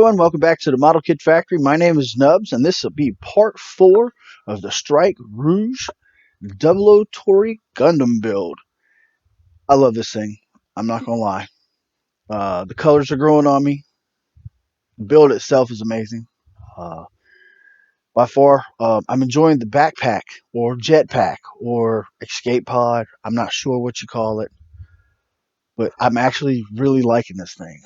everyone, welcome back to the Model Kit Factory. My name is Nubs, and this will be part 4 of the Strike Rouge Double O Tori Gundam build. I love this thing. I'm not gonna lie. The colors are growing on me. The build itself is amazing. Uh, by far, I'm enjoying the backpack or jetpack or escape pod. I'm not sure what you call it, but I'm actually really liking this thing.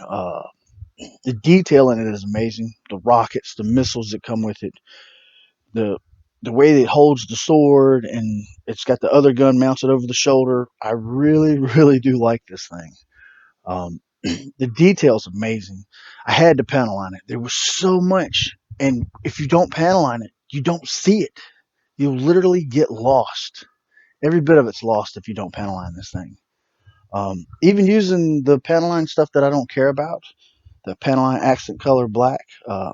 The detail in it is amazing. The rockets, the missiles that come with it, the the way that it holds the sword, and it's got the other gun mounted over the shoulder. I really, really do like this thing. Um, the detail's amazing. I had to panel on it. There was so much, and if you don't panel on it, you don't see it. You'll literally get lost. Every bit of it's lost if you don't panel on this thing. Even using the panel line stuff that I don't care about, the panel line accent color black. I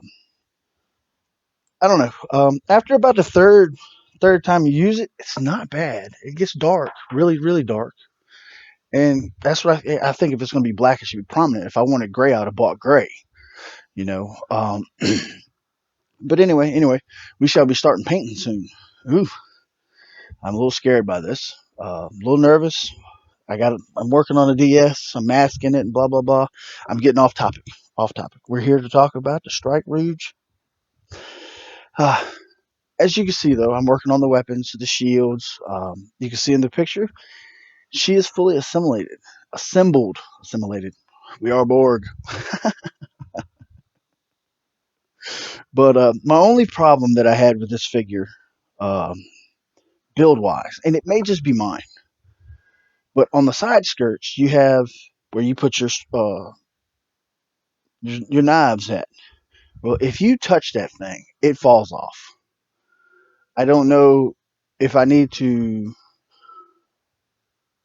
don't know. After about the third time you use it, it's not bad. It gets dark, really, really dark, and that's what I think. If it's going to be black, it should be prominent. If I wanted gray, I'd have bought gray. You know. But anyway, we shall be starting painting soon. Ooh, I'm a little scared by this. A little nervous. I'm working on a DS. I'm masking it and blah blah blah. I'm getting off topic. Off topic. We're here to talk about the Strike Rouge. Uh, as you can see, though, I'm working on the weapons, the shields. You can see in the picture, she is fully assimilated. We are Borg. But my only problem that I had with this figure, um, build wise, and it may just be mine, but on the side skirts, you have where you put your knives at. Well, if you touch that thing, it falls off. I don't know if I need to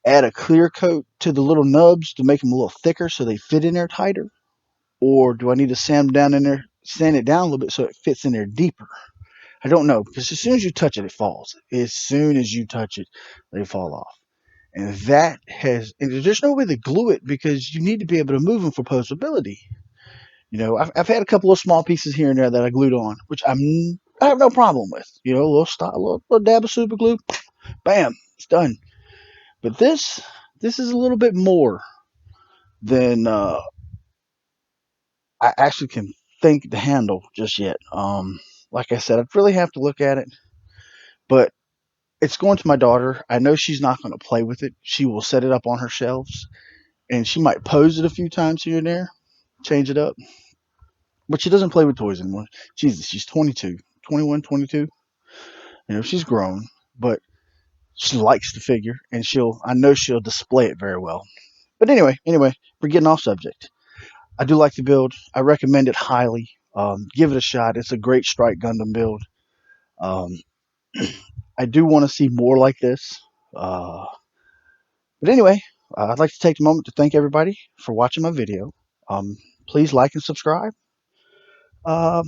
add a clear coat to the little nubs to make them a little thicker so they fit in there tighter, or do I need to sand it down a little bit so it fits in there deeper? I don't know, because as soon as you touch it, it falls. As soon as you touch it, they fall off. And there's no way to glue it because you need to be able to move them for posability. I've had a couple of small pieces here and there that I glued on, which I have no problem with. A little dab of super glue, bam, it's done. But this is a little bit more than I actually can think to handle just yet. Like I said, I'd really have to look at it, but it's going to my daughter. I know she's not going to play with it. She will set it up on her shelves, and she might pose it a few times here and there, change it up. But she doesn't play with toys anymore. Jesus, she's 22, 21, 22. She's grown, but she likes the figure, and I know she'll display it very well. But anyway, we're getting off subject. I do like the build. I recommend it highly. Give it a shot. It's a great Strike Gundam build. Um, I do want to see more like this. Uh, but anyway, I'd like to take a moment to thank everybody for watching my video. Um, Please like and subscribe. Um,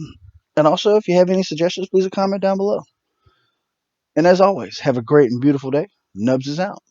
and also, if you have any suggestions, please comment down below. And as always, have a great and beautiful day. Nubs is out.